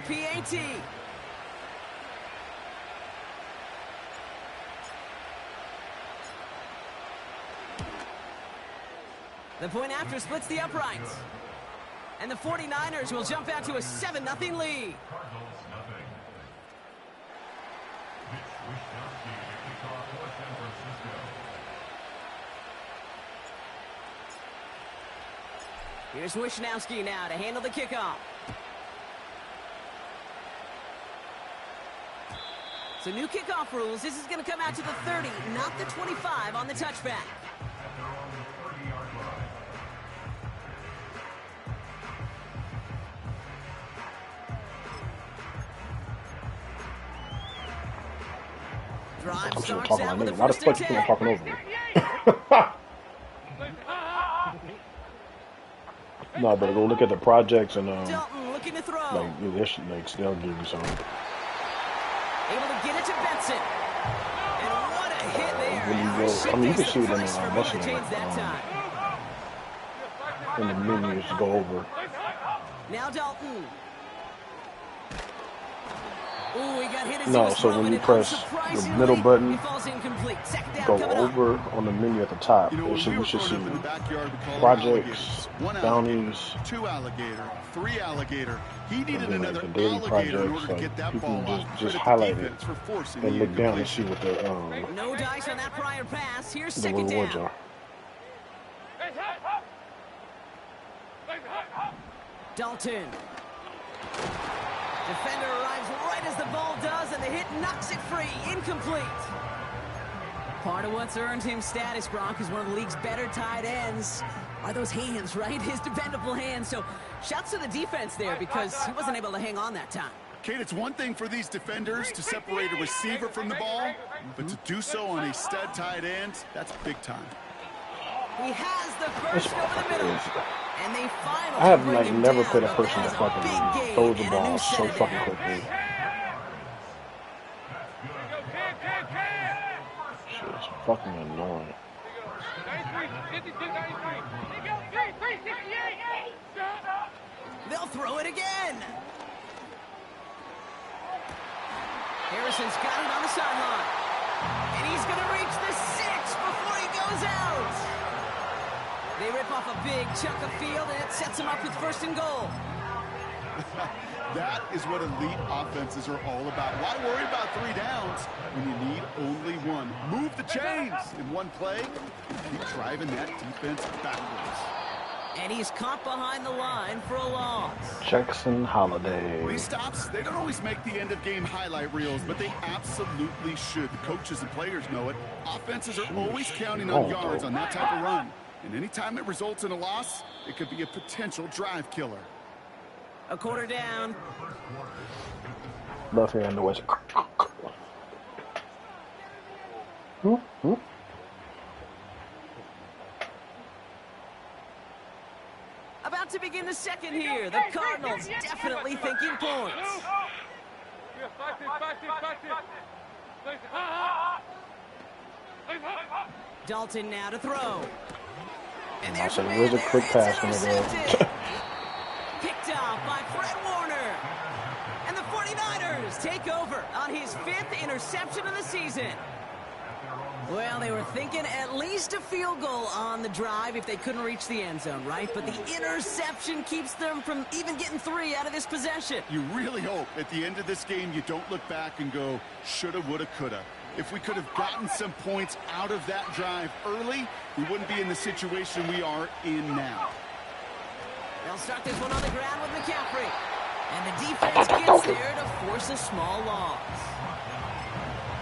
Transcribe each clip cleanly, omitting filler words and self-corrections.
PAT. The point after splits the uprights. And the 49ers will jump out to a 7-0 lead. Here's Wishnowski now to handle the kickoff. So new kickoff rules. This is going to come out to the 30, not the 25 on the touchback. Drive starts out with a first and 10. Talking over me. No, I better go look at the projects and Dalton looking to throw. They'll give you some. Able to get it to Benson. And what a hit there. I mean, you can see it in the in the menus go over. Now Dalton. Ooh, he got hit as no, so when you press the middle button, go over on the menu at the top. You should see projects, bounties, 2 alligator, 3 alligator. He needed and then, another like, the daily alligator in projects, order to get that ball off. just highlight it and look down and see what the no dice on that prior pass. Here's the second rewards down. are. Dalton. Defender arrives right as the ball does, and the hit knocks it free. Incomplete. Part of what's earned him status, Gronk, is one of the league's better tight ends. Are those hands, right? His dependable hands. So shouts to the defense there because he wasn't able to hang on that time. Kate, it's one thing for these defenders to separate a receiver from the ball, but to do so on a stud tight end, that's big time. He has the first over the middle. And they finally I have never played a person that fucking throws the ball so fucking quickly. Shit's fucking annoying. They'll throw it again. Harrison's got it on the sideline. And he's going to reach the 6 before he goes out. They rip off a big chunk of field, and it sets them up with first and goal. That is what elite offenses are all about. Why worry about 3 downs when you need only 1? Move the chains in one play. Keep driving that defense backwards. And he's caught behind the line for a loss. Jackson Holiday. These stops, they don't always make the end-of-game highlight reels, but they absolutely should. The coaches and players know it. Offenses are always counting on yards on that type of run. And anytime it results in a loss, it could be a potential drive killer. A quarter down. Left hand noise. About to begin the second here. The Cardinals definitely thinking points. Dalton now to throw. And there's a a quick pass from the picked off by Fred Warner. And the 49ers take over on his 5th interception of the season. Well, they were thinking at least a field goal on the drive if they couldn't reach the end zone, right? But the interception keeps them from even getting 3 out of this possession. You really hope at the end of this game you don't look back and go, shoulda, woulda, coulda. If we could have gotten some points out of that drive early, we wouldn't be in the situation we are in now. They'll start this one on the ground with McCaffrey. And the defense gets there to force a small loss.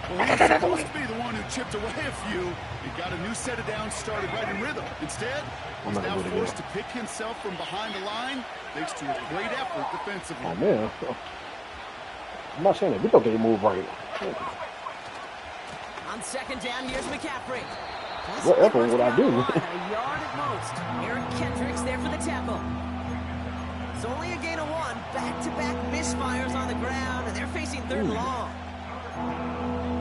Well, he was supposed to be the one who chipped away a few. He got a new set of downs started right in rhythm. Instead, he's now forced to pick himself from behind the line thanks to a great effort defensively. Oh, man. I'm not saying that. We don't get move right. On second down, here's McCaffrey. Whatever would I do? A yard at most. Eric Kendricks there for the tackle. It's only a gain of 1. Back-to-back misfires on the ground, and they're facing 3rd and long.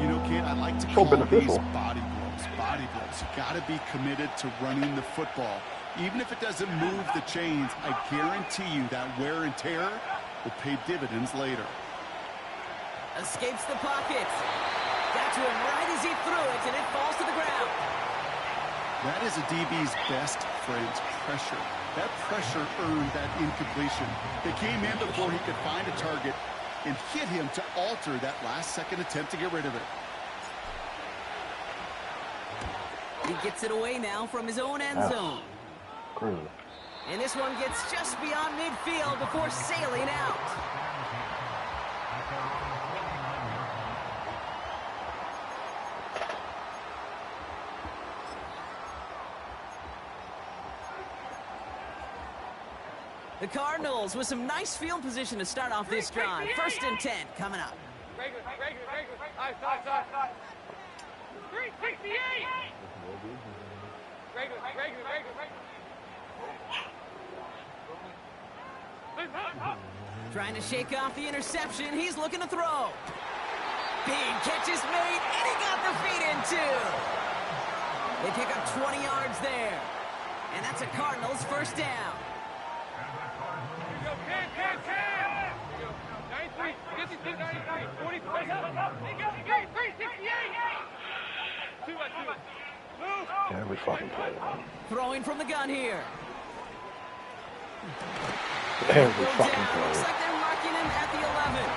You know, kid, I like to call these body blows. Body blows. You got to be committed to running the football. Even if it doesn't move the chains, I guarantee you that wear and tear will pay dividends later. Escapes the pocket. Got to him right as he threw it, and it falls to the ground. That is a DB's best friend, pressure. That pressure earned that incompletion. They came in before he could find a target and hit him to alter that last-second attempt to get rid of it. He gets it away now from his own end zone. Crazy. And this one gets just beyond midfield before sailing out. The Cardinals with some nice field position to start off this drive. 1st and 10 coming up. 368. Trying to shake off the interception. He's looking to throw. Big catch is made, and he got the feet in too. They pick up 20 yards there. And that's a Cardinals 1st down. 368. Every fucking play. Throwing from the gun here. Every fucking play. Looks like they're marking him at the 11.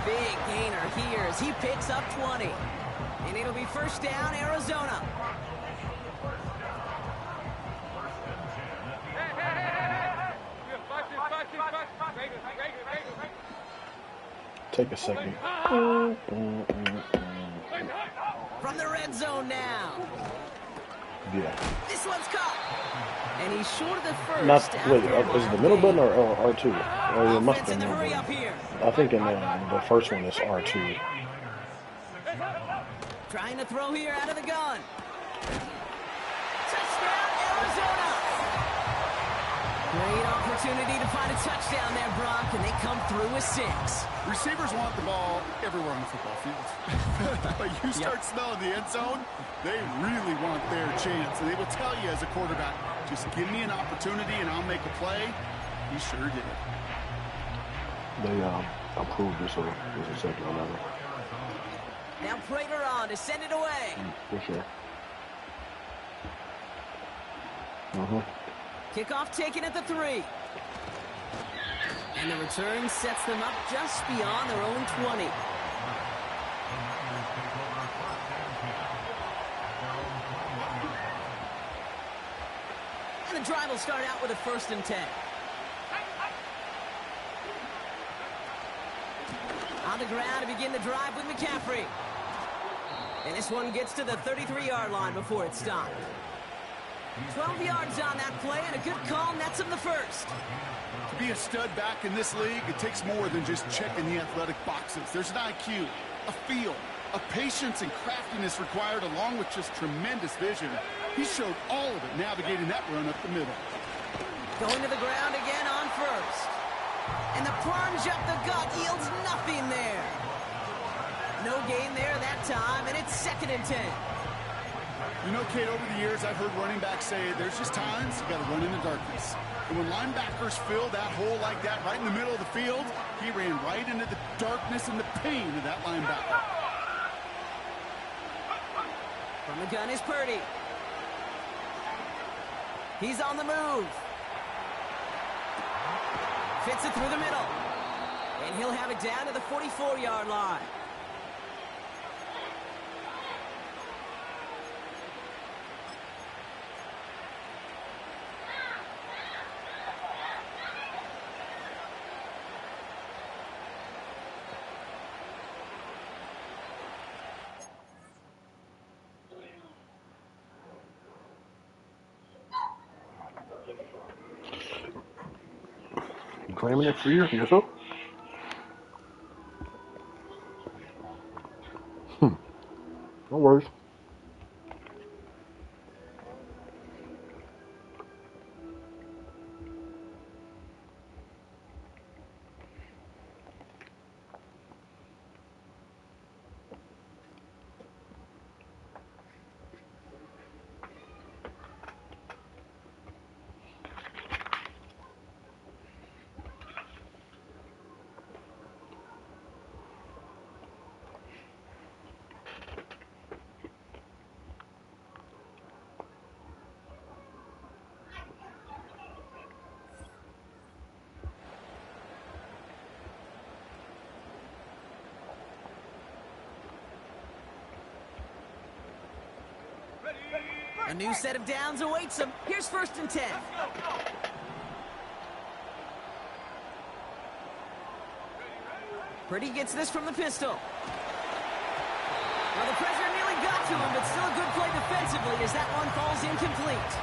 Big gainer here as he picks up 20. And it'll be 1st down, Arizona. Take a second. From the red zone now. Yeah. This one's caught. And he's short of the first. Wait, is it the middle button or R2? Oh, it must be the middle button. I think in the first one is R2. Trying to throw here out of the gun. Touchdown, Arizona. Great opportunity to find a touchdown there, Brock, and they come through with 6. Receivers want the ball everywhere on the football field. But you start smelling the end zone, they really want their chance. And they will tell you as a quarterback, just give me an opportunity and I'll make a play. He sure did. They approved this or is a second or whatever. Now Prater on to send it away. For sure. Kickoff taken at the 3. And the return sets them up just beyond their own 20. And the drive will start out with a 1st and 10. On the ground to begin the drive with McCaffrey. And this one gets to the 33-yard line before it's stopped. 12 yards on that play, and a good call nets him the 1st. To be a stud back in this league, it takes more than just checking the athletic boxes. There's an IQ, a feel, a patience and craftiness required along with just tremendous vision. He showed all of it navigating that run up the middle. Going to the ground again on 1st. And the plunge up the gut yields nothing there. No gain there that time, and it's 2nd and 10. You know, Kate, over the years, I've heard running backs say there's just times you got to run in the darkness. And when linebackers fill that hole like that right in the middle of the field, he ran right into the darkness and the pain of that linebacker. From the gun is Purdy. He's on the move. Fits it through the middle. And he'll have it down to the 44-yard line. Claiming it for yourself? No worries. A new set of downs awaits him. Here's 1st and 10. Purdy gets this from the pistol. Well, the pressure nearly got to him, but still a good play defensively as that one falls incomplete.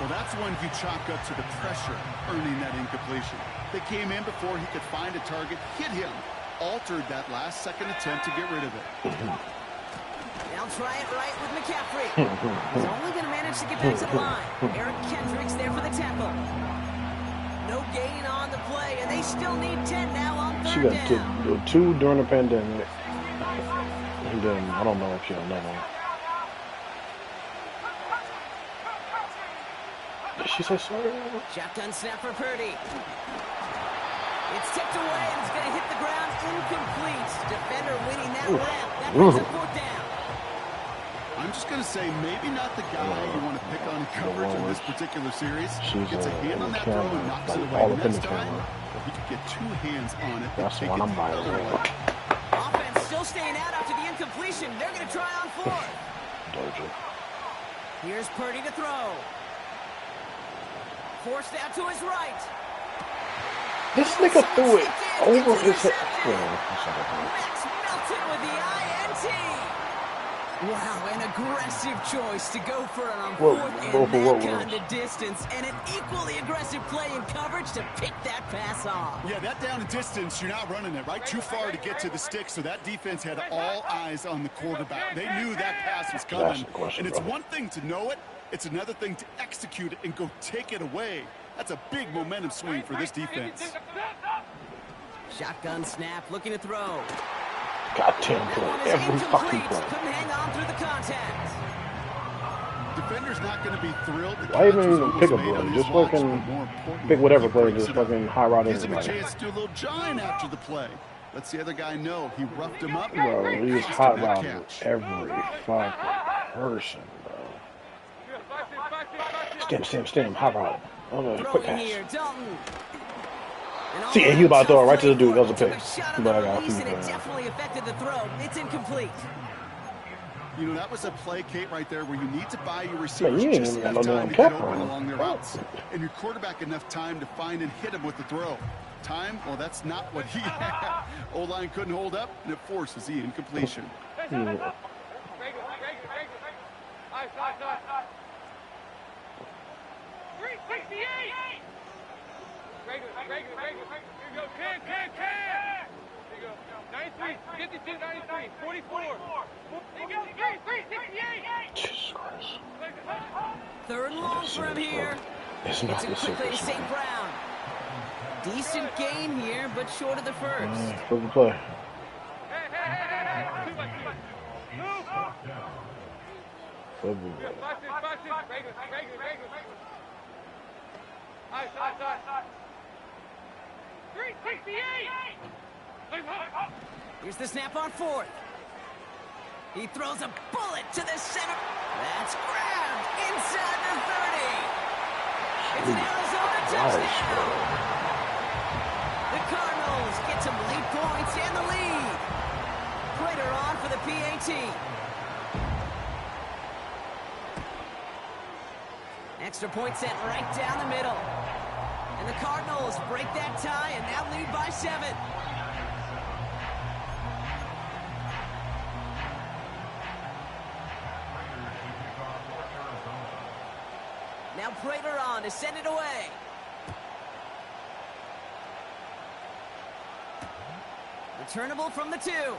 Well, that's one you chalk up to the pressure earning that incompletion. They came in before he could find a target, hit him, altered that last-second attempt to get rid of it. They'll try it right with McCaffrey. He's only going to manage to get back to the line. Eric Kendricks there for the tackle. No gain on the play, and they still need 10 now on 3rd down. She got 2 during the pandemic. And then, I don't know if she had another one. Did she say sorry? Shotgun snap for Purdy. It's tipped away, and it's going to hit the ground incomplete. Defender winning that rep. That makes it 4th down. I'm just going to say, maybe not the guy you want to pick on coverage in this particular series. Gets a hand on that throw and knocks it away. Next time, if he could get 2 hands on it, that's the one I'm buying. Offense still staying out after the incompletion. They're going to try on 4th. Here's Purdy to throw. Forced out to his right. This nigga threw it over his head. Max Melton with the INT. Wow, an aggressive choice to go for it on 4th and that kind of distance, and an equally aggressive play in coverage to pick that pass off. Yeah, that down and distance, you're not running it, right? Too far to get to the stick, so that defense had all eyes on the quarterback. They knew that pass was coming, and it's one thing to know it, it's another thing to execute it and go take it away. That's a big momentum swing for this defense. Shotgun snap, looking to throw. Got 10 play every fucking play. Couldn't hang on through the contact. Defender's not going to be thrilled. Why even pick a play? Just fucking pick whatever play. Just fucking high rod in. Gives him a chance to do a little giant after the play. Lets the other guy know he roughed him up. Bro, he's hot rodding every fucking person, bro. Stem, hot rod. Okay, quick pass. See, he was about to throw it right to the dude. That was a pick. But I got it definitely affected the throw. It's incomplete. You know, that was a play, Kate, right there, where you need to buy your receivers man, just enough time to get open along their routes. And your quarterback enough time to find and hit him with the throw. Time? Well, that's not what he had. O-line couldn't hold up, and it forces the incompletion. Yeah. Jesus Christ. 3rd and long for him here. It's not a quick play to St. Brown. Decent gain here, but short of the first. Flip the play. Here's the snap on 4th. He throws a bullet to the center. That's grabbed inside the 30. It's an Arizona touchdown. The Cardinals get some lead points and the lead. Prater on for the PAT. Extra point set right down the middle. And the Cardinals break that tie and now lead by 7. Now Prater on to send it away. Returnable from the 2.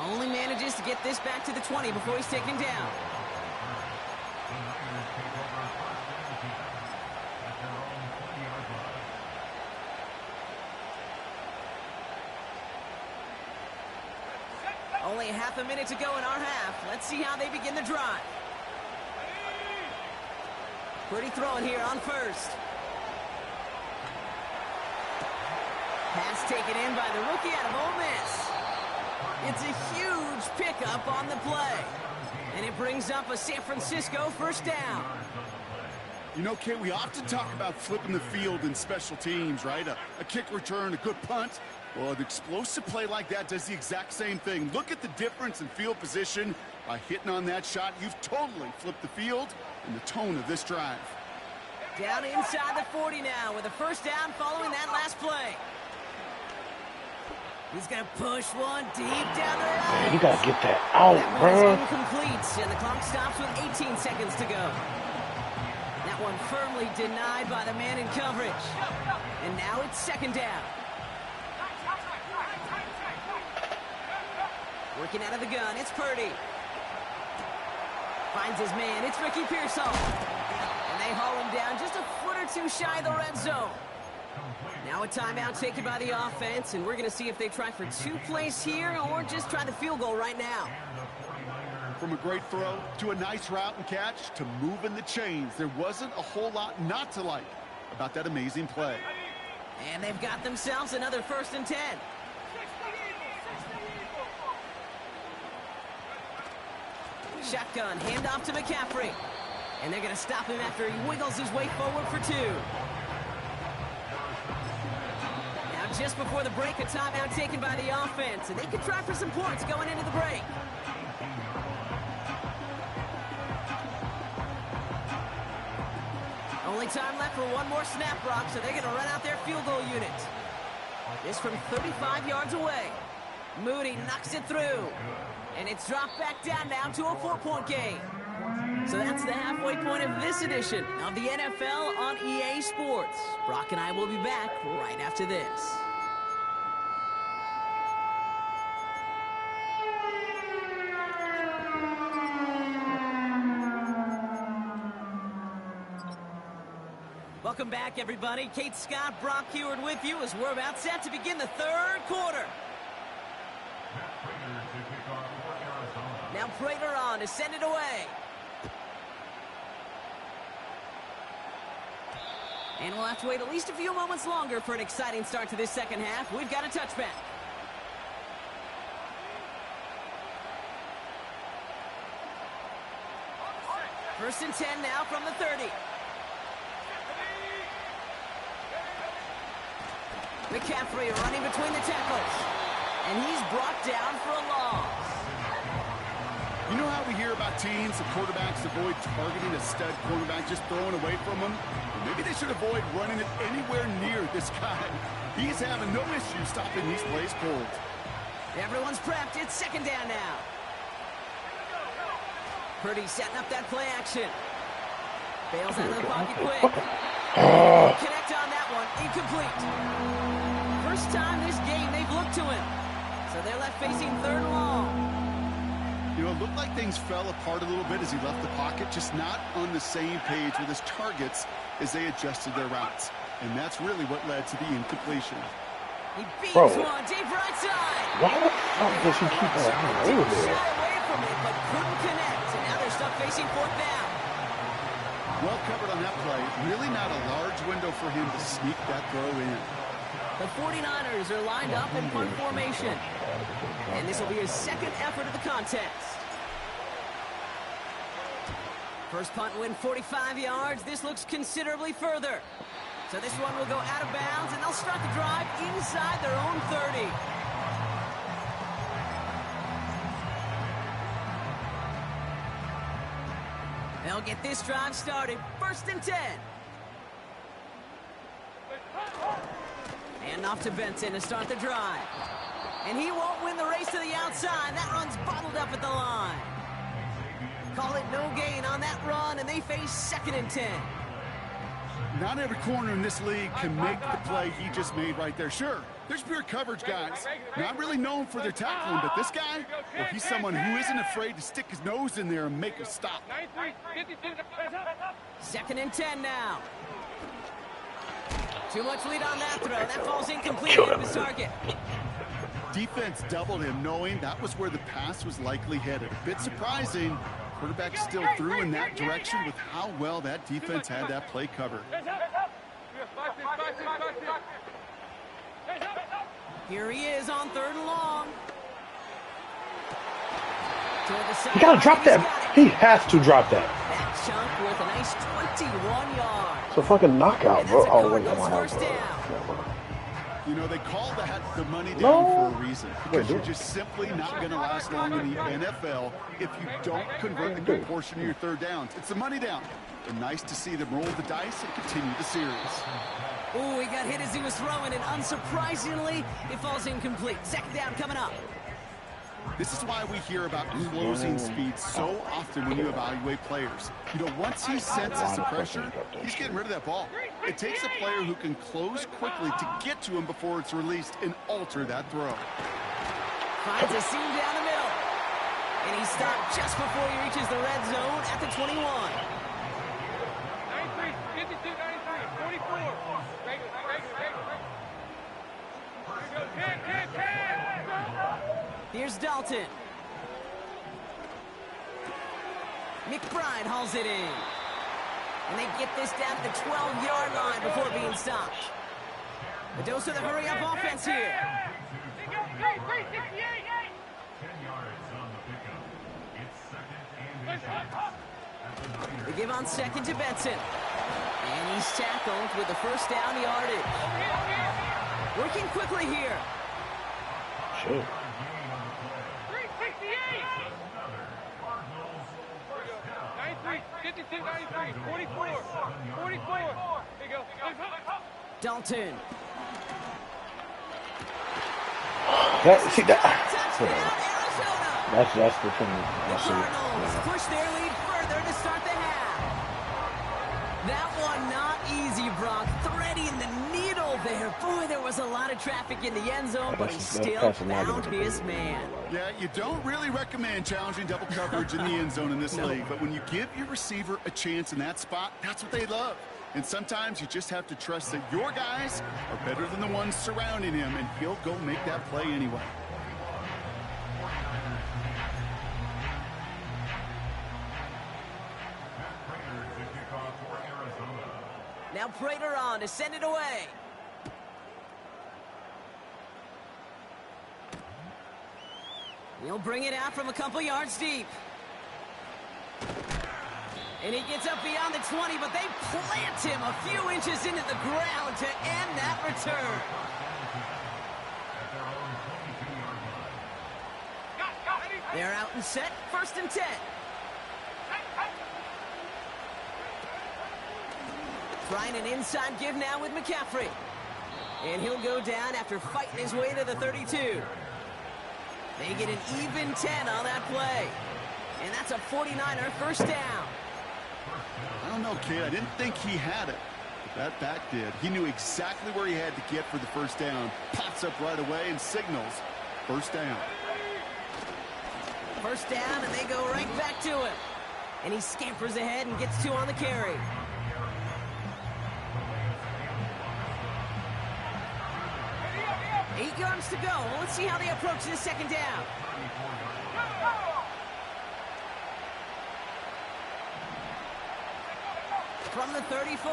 Only manages to get this back to the 20 before he's taken down. Only half a minute to go in our half. Let's see how they begin the drive. Pretty throwing here on 1st. Pass taken in by the rookie out of Ole Miss. It's a huge pickup on the play. And it brings up a San Francisco 1st down. You know, Kate, we often talk about flipping the field in special teams, right? A kick return, a good punt. Well, an explosive play like that does the exact same thing. Look at the difference in field position By hitting on that shot, you've totally flipped the field and the tone of this drive. Down inside the 40 now with a first down following that last play. He's going to push one deep down the line. Man, you got to get that out, bro. That one's incomplete, and the clock stops with 18 seconds to go. That one firmly denied by the man in coverage. And now it's second down. Working out of the gun, it's Purdy. Finds his man, it's Ricky Pearsall. And they haul him down just a foot or two shy of the red zone. Now a timeout taken by the offense, and we're going to see if they try for 2 plays here or just try the field goal right now. From a great throw to a nice route and catch to moving the chains, there wasn't a whole lot not to like about that amazing play. And they've got themselves another 1st and 10. Shotgun, handoff to McCaffrey. And they're going to stop him after he wiggles his way forward for 2. Now just before the break, a timeout taken by the offense. And they could try for some points going into the break. Only time left for one more snap, Brock, so they're going to run out their field goal unit. This from 35 yards away. Moody knocks it through. And it's dropped back down now to a 4-point game. So that's the halfway point of this edition of the NFL on EA Sports. Brock and I will be back right after this. Welcome back, everybody. Kate Scott, Brock Heward with you as we're about set to begin the 3rd quarter. Now Prater on to send it away. And we'll have to wait at least a few moments longer for an exciting start to this second half. We've got a touchback. First and 10 now from the 30. McCaffrey running between the tackles. And he's brought down for a loss. You know how we hear about teams and quarterbacks avoid targeting a stud quarterback, just throwing away from him? Well, maybe they should avoid running it anywhere near this guy. He's having no issue stopping these plays cold. Everyone's prepped. It's second down now. Purdy setting up that play action. Bails out of the pocket quick. Connect on that one. Incomplete. First time this game they've looked to him. So they're left facing 3rd and long. You know, it looked like things fell apart a little bit as he left the pocket, just not on the same page with his targets as they adjusted their routes. And that's really what led to the incompletion. He beats one deep right side. Why the fuck does he keep that over there? Shy away from it, but couldn't connect. And now they're stuck facing 4th down. Well covered on that play. Really not a large window for him to sneak that throw in. The 49ers are lined up in punt formation. And this will be his 2nd effort of the contest. First punt win 45 yards. This looks considerably further. So this one will go out of bounds, and they'll start the drive inside their own 30. They'll get this drive started. 1st and 10. And off to Benson to start the drive. And he won't win the race to the outside. That run's bottled up at the line. Call it no gain on that run, and they face 2nd and 10. Not every corner in this league can make the play he just made right there. Sure, there's pure coverage guys. Not really known for their tackling, but this guy, well, he's someone who isn't afraid to stick his nose in there and make a stop. 2nd and 10 now. Too much lead on that throw. That falls incomplete at his target. Defense doubled him, knowing that was where the pass was likely headed. A bit surprising. Quarterback still threw in that direction with how well that defense had that play covered. Here he is on 3rd and long. You gotta drop that. He has to drop that. That chunk with a nice 21 yards. It's a fucking knockout, bro. Oh, wait, come on. You know, they call that the money down for a reason, because you're just simply not going to last long in the NFL if you don't convert a good portion of your third downs. It's the money down. And nice to see them roll the dice and continue the series. Oh, he got hit as he was throwing, and unsurprisingly, it falls incomplete. Second down coming up. This is why we hear about closing speed so often when you evaluate players. You know, once he senses the pressure, he's getting rid of that ball. It takes a player who can close quickly to get to him before it's released and alter that throw. Finds a seam down the middle. And he stopped just before he reaches the red zone at the 21. 93, 52, 93, 44. Here's Dalton. McBride hauls it in. And they get this down to the 12-yard line before being stopped. The dose of the hurry-up offense here. They give on second to Benson. And he's tackled with the first down yardage. Working quickly here. Sure. 52, 93, 44, 44. Here you go. Dalton. See that? Touchdown, Arizona. That's the thing. The Cardinals push their lead further to start the half. That one not easy, Brock. Threading the needle there. Boy, there was a lot of traffic in the end zone, but he still found his man. Yeah, you don't really recommend challenging double coverage in the end zone in this league, but when you give your receiver a chance in that spot, that's what they love. And sometimes you just have to trust that your guys are better than the ones surrounding him, and he'll go make that play anyway. Now Prater on to send it away. He'll bring it out from a couple yards deep. And he gets up beyond the 20, but they plant him a few inches into the ground to end that return. They're out and set, 1st and 10. Trying an inside give now with McCaffrey. And he'll go down after fighting his way to the 32. They get an even 10 on that play. And that's a 49er first down. I don't know, kid. I didn't think he had it. But that back did. He knew exactly where he had to get for the first down. Pops up right away and signals first down. First down, and they go right back to him. And he scampers ahead and gets 2 on the carry. Eight yards to go. Let's see how they approach this second down. From the 34.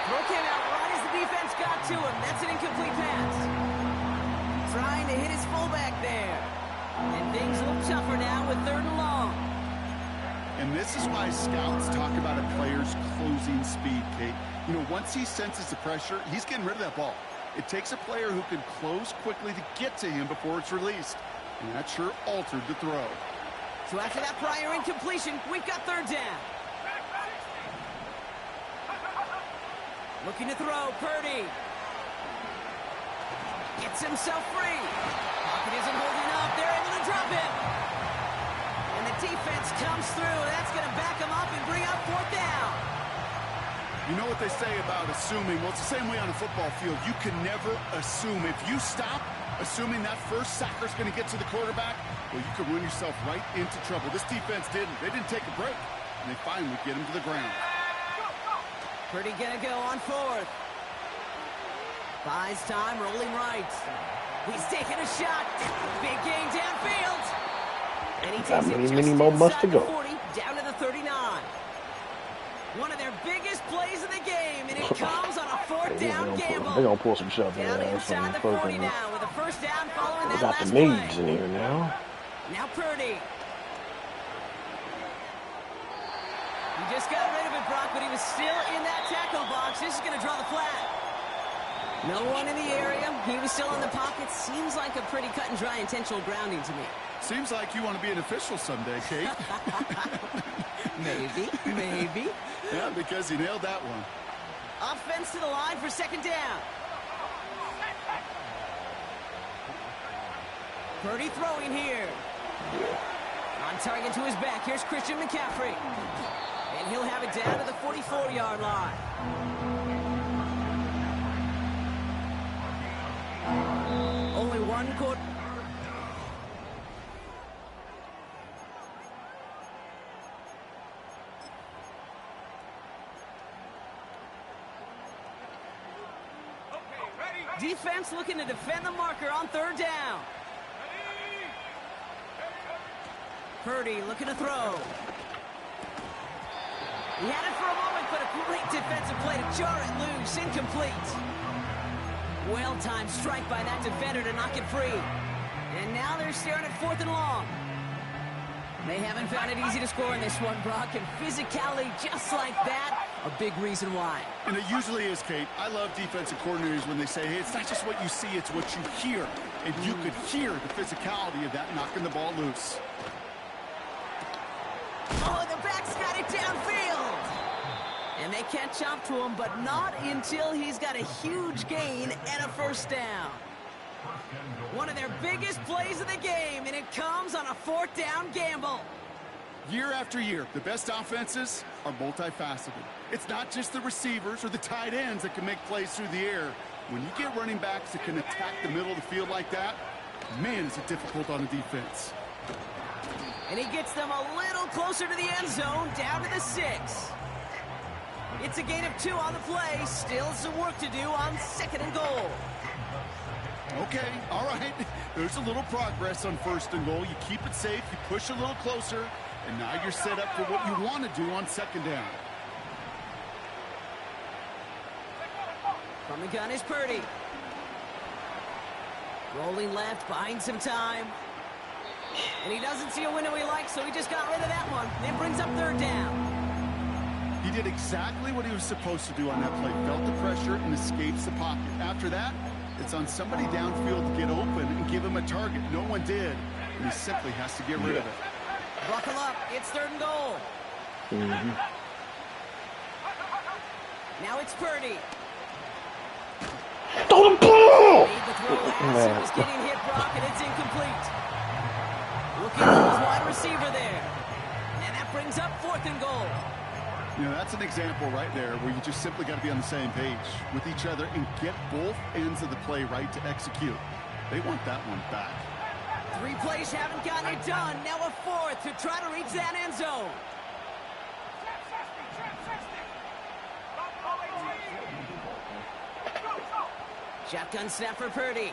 Throw came out right as the defense got to him. That's an incomplete pass. Trying to hit his fullback there. And things look tougher now with 3rd and long. And this is why scouts talk about a player's closing speed, Kate. You know, once he senses the pressure, he's getting rid of that ball. It takes a player who can close quickly to get to him before it's released. And that sure altered the throw. So after that prior incompletion, we've got 3rd down. Looking to throw, Purdy. Gets himself free. Pocket isn't holding up. They're able to drop him. And the defense comes through. That's going to back him up and bring up 4th down. You know what they say about assuming? Well, it's the same way on a football field. You can never assume. If you stop assuming that first sacker's going to get to the quarterback, well, you could run yourself right into trouble. This defense didn't. They didn't take a break. And they finally get him to the ground. Purdy going to go on 4th. Buys time, rolling right. He's taking a shot. Big gain downfield. And he takes it just inside the 40, down to the 39. One of their biggest plays of the game, and it comes on a 4th down gamble. They're going to pull some shove in down there. inside the 40 now with a first down following that got last the needs play. in here now. Now Purdy. He just got rid of it, Brock, but he was still in that tackle box. This is going to draw the flag. No one in the area. He was still in the pocket. Seems like a pretty cut and dry intentional grounding to me. Seems like you want to be an official someday, Kate. Maybe. Yeah, because he nailed that one. Offense to the line for second down. Purdy throwing here. On target to his back. Here's Christian McCaffrey. And he'll have it down to the 44-yard line. Only one quarter. Defense looking to defend the marker on third down. Purdy looking to throw. He had it for a moment, but a great defensive play to jar it loose. Incomplete. Well-timed strike by that defender to knock it free. And now they're staring at 4th and long. They haven't found it easy to score in this one, Brock, and physicality just like that, a big reason why. And it usually is, Kate. I love defensive coordinators when they say, hey, it's not just what you see, it's what you hear. And you could hear the physicality of that knocking the ball loose. Oh, the back's got it downfield. And they catch up to him, but not until he's got a huge gain and a first down. One of their biggest plays of the game, and it comes on a 4th down gamble. Year after year, the best offenses are multifaceted. It's not just the receivers or the tight ends that can make plays through the air. When you get running backs that can attack the middle of the field like that, man, is it difficult on the defense. And he gets them a little closer to the end zone, down to the 6. It's a gain of 2 on the play. Still some work to do on 2nd and goal. Okay, all right. There's a little progress on 1st and goal. You keep it safe, you push a little closer, and now you're set up for what you want to do on 2nd down. From the gun is Purdy. Rolling left, buying some time. And he doesn't see a window he likes, so he just got rid of that one. Then brings up 3rd down. He did exactly what he was supposed to do on that play. Felt the pressure and escapes the pocket. After that, it's on somebody downfield to get open and give him a target. No one did, and he simply has to get rid of it. Buckle up. It's 3rd and goal. Now it's Purdy. Throw the ball! The throw as he was getting hit, Brock, and it's incomplete. Looking for his wide receiver there. And that brings up 4th and goal. You know, that's an example right there where you just simply got to be on the same page with each other and get both ends of the play right to execute. They want that one back. 3 plays haven't gotten it done. Now a 4th to try to reach that end zone. Shotgun snap for Purdy.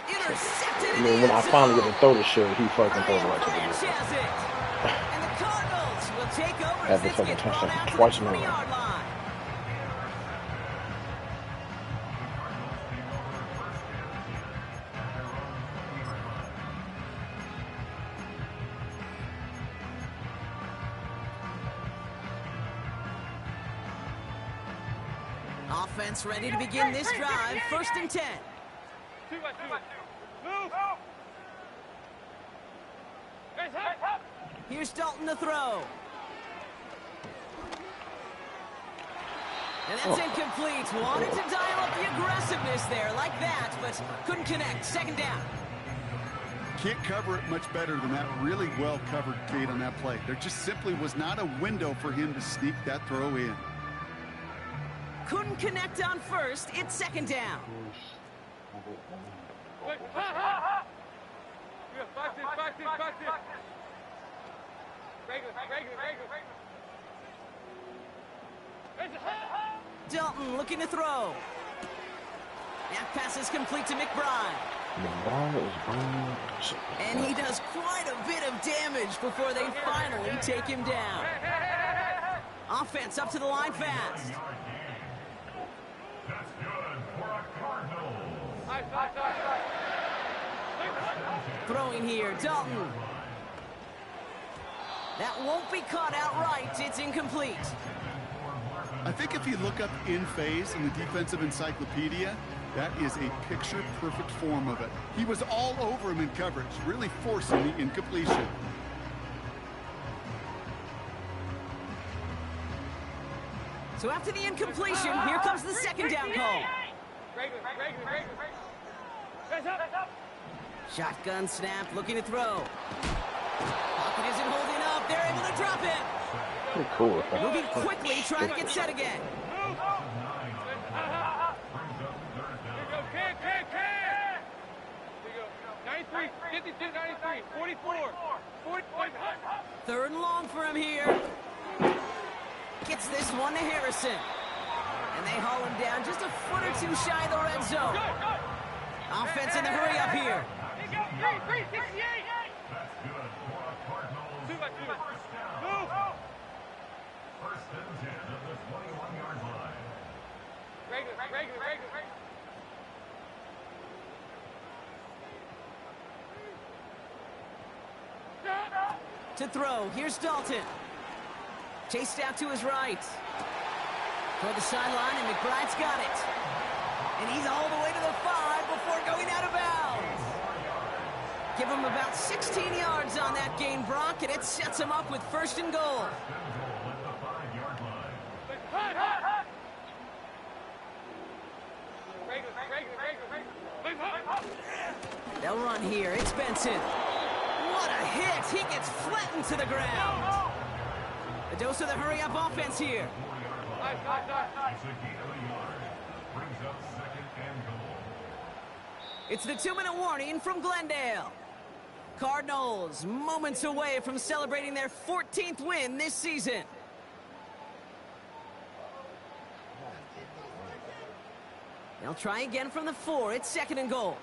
Intercepted in the end When I zone. finally get to throw the shit, he fucking throws it right to the Branch middle. has it. And the Cardinals will take over Had as the this fucking gets thrown touchdown out to the twice in a row. 20-yard line. Offense ready to begin this drive. 1st and 10. 2 by 2. Move. Here's Dalton to throw. And that's incomplete. Wanted to dial up the aggressiveness there like that, but couldn't connect. 2nd down. Can't cover it much better than that. Really well covered, Kate, on that play. There just simply was not a window for him to sneak that throw in. Couldn't connect on 1st. It's 2nd down. Back in. Regular. Dalton looking to throw. That pass is complete to McBride. And he does quite a bit of damage before they finally take him down. Offense up to the line fast. Throwing here, Dalton. That won't be caught outright. It's incomplete. I think if you look up in phase in the defensive encyclopedia, that is a picture-perfect form of it. He was all over him in coverage, really forcing the incompletion. So after the incompletion, here comes the second down call. Shotgun snap, looking to throw. Pocket isn't holding up. They're able to drop it. Pretty cool. Moving quickly, trying to get set again. Third and long for him here. Gets this one to Harrison. And they haul him down just a foot or two shy of the red zone. Offense in the hurry up here. To throw, here's Dalton. Chased out to his right. Toward the sideline, and McBride's got it. And he's all the way to the 5 before going out of bounds. Give him about 16 yards on that gain, Brock, and it sets him up with first and goal. They'll run here. It's Benson. What a hit. He gets flattened to the ground. A dose of the hurry-up offense here. It's the 2-minute warning from Glendale. Cardinals moments away from celebrating their 14th win this season. They'll try again from the 4. It's second and goal.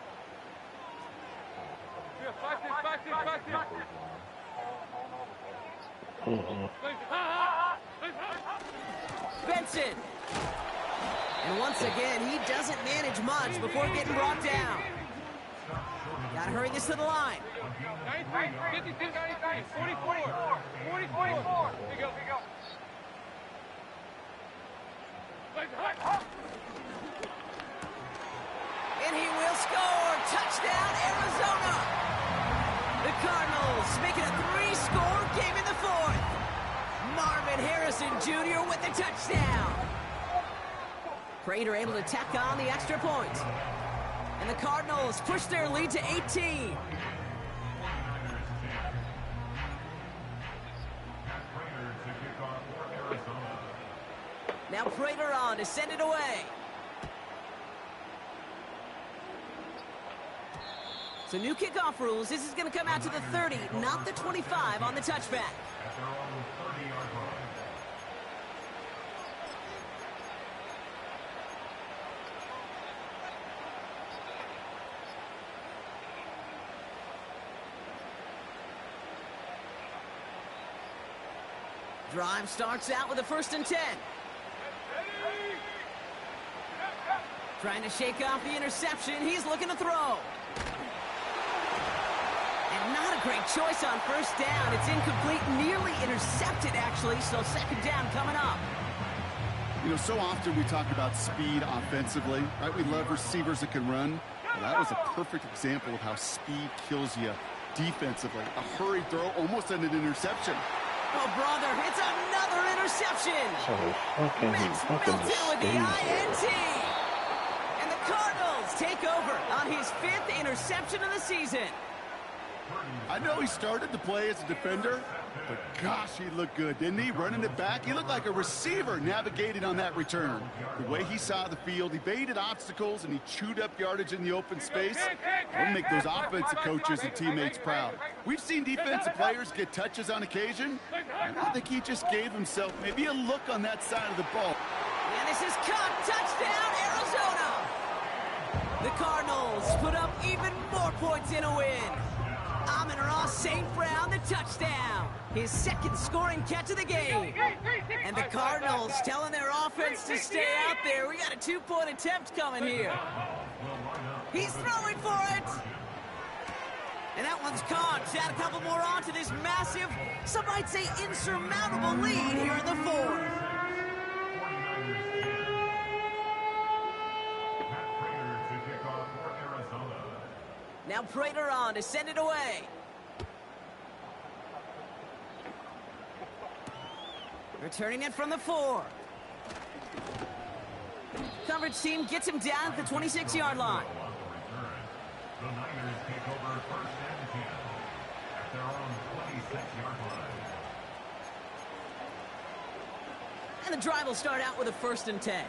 Benson. And once again, he doesn't manage much before getting brought down. Gotta hurry this to the line. 44. And he will score. Touchdown, Arizona. The Cardinals make it a 3-score game in the 4th. Marvin Harrison Jr. with the touchdown. Prater able to tack on the extra point. And the Cardinals push their lead to 18. Now Prater on to send it away. So new kickoff rules. This is going to come out to the 30, not the 25 on the touchback. Drive starts out with a 1st and 10. Trying to shake off the interception. He's looking to throw. And not a great choice on first down. It's incomplete, nearly intercepted, actually, so second down coming up. You know, so often we talk about speed offensively, right? We love receivers that can run. Well, that was a perfect example of how speed kills you defensively. A hurried throw, almost an interception. Oh, brother, it's another interception. Max Middleton with the INT. And the Cardinals take over on his 5th interception of the season. I know he started to play as a defender, but gosh, he looked good, didn't he? Running it back, he looked like a receiver navigating on that return. The way he saw the field, he evaded obstacles, and he chewed up yardage in the open space. We'll make those offensive coaches and teammates proud. We've seen defensive players get touches on occasion, and I think he just gave himself maybe a look on that side of the ball. And this is caught. Touchdown, Arizona! The Cardinals put up even more points in a win. Amon-Ra St. Brown, the touchdown. His 2nd scoring catch of the game. And the Cardinals telling their offense to stay out there. We got a 2-point attempt coming here. He's throwing for it. And that one's caught. Add a couple more on to this massive, some might say insurmountable lead here in the 4th. Now Prater on to send it away. Returning it from the 4. Coverage team gets him down at the 26-yard line. The Niners take over 1st and 10 at their own 26-yard line. And the drive will start out with a 1st and 10.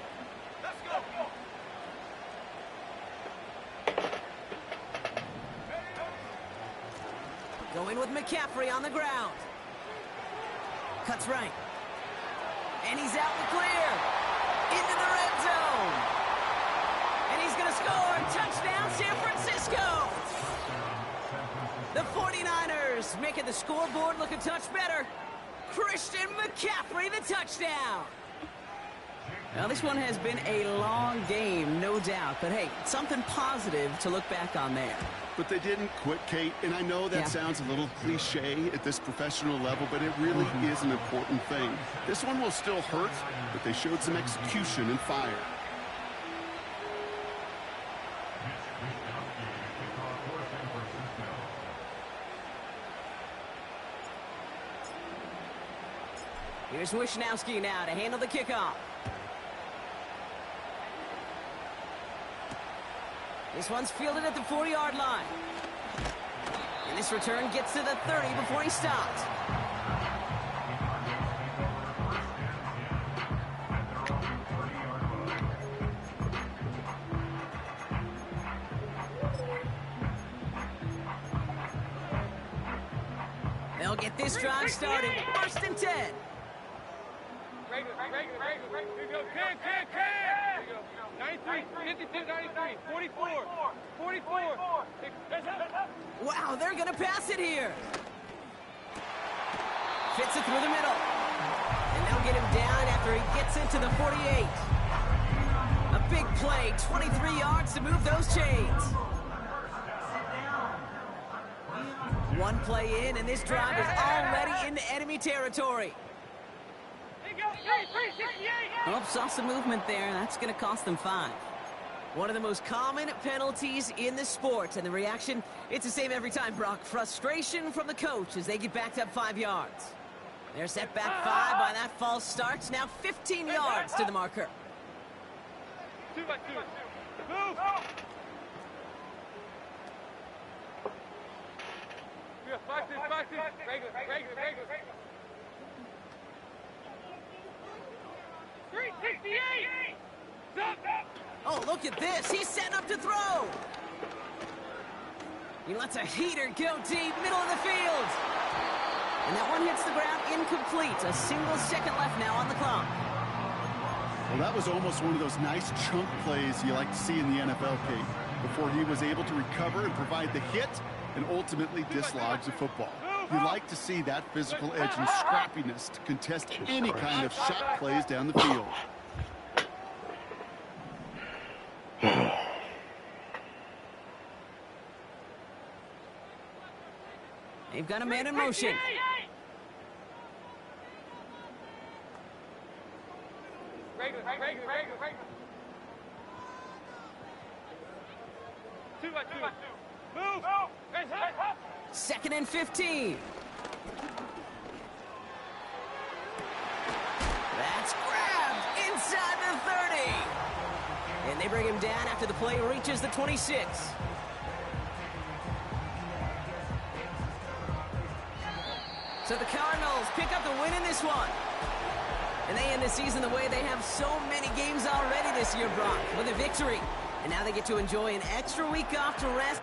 Let's go. Going with McCaffrey on the ground. Cuts right. And he's out and clear. Into the red zone. And he's going to score. Touchdown, San Francisco. The 49ers making the scoreboard look a touch better. Christian McCaffrey, the touchdown. Now, this one has been a long game, no doubt. But, hey, something positive to look back on there. But they didn't quit, Kate, and I know that sounds a little cliche at this professional level, but it really is an important thing. This one will still hurt, but they showed some execution and fire. Here's Wishnowski now to handle the kickoff. This one's fielded at the 4-yard line. And this return gets to the 30 before he stops. They'll get this drive started. 1st and 10. Regular. Here we go. 10. 93, 52, 93, 44. Wow, they're going to pass it here. Fits it through the middle. And they'll get him down after he gets into the 48. A big play, 23 yards to move those chains. One play in, and this drive is already into enemy territory. Oh, saw some movement there. That's going to cost them 5. One of the most common penalties in the sport. And the reaction, it's the same every time, Brock. Frustration from the coach as they get backed up 5 yards. They're set back 5 by that false start. Now 15 yards to the marker. 2 by 2. Move! Box in. Regular. 368! Oh, look at this. He's setting up to throw. He lets a heater go deep, middle of the field. And that one hits the ground incomplete. A single second left now on the clock. Well, that was almost one of those nice chunk plays you like to see in the NFL, Kate, before he was able to recover and provide the hit and ultimately dislodge the football. You like to see that physical edge and scrappiness to contest any kind of shot plays down the field. They've got a man in motion. Regular. 2 by 2. Move! 2nd and 15. That's grabbed inside the 30. And they bring him down after the play reaches the 26. So the Cardinals pick up the win in this one. And they end the season the way they have so many games already this year, Brock, with a victory. And now they get to enjoy an extra week off to rest.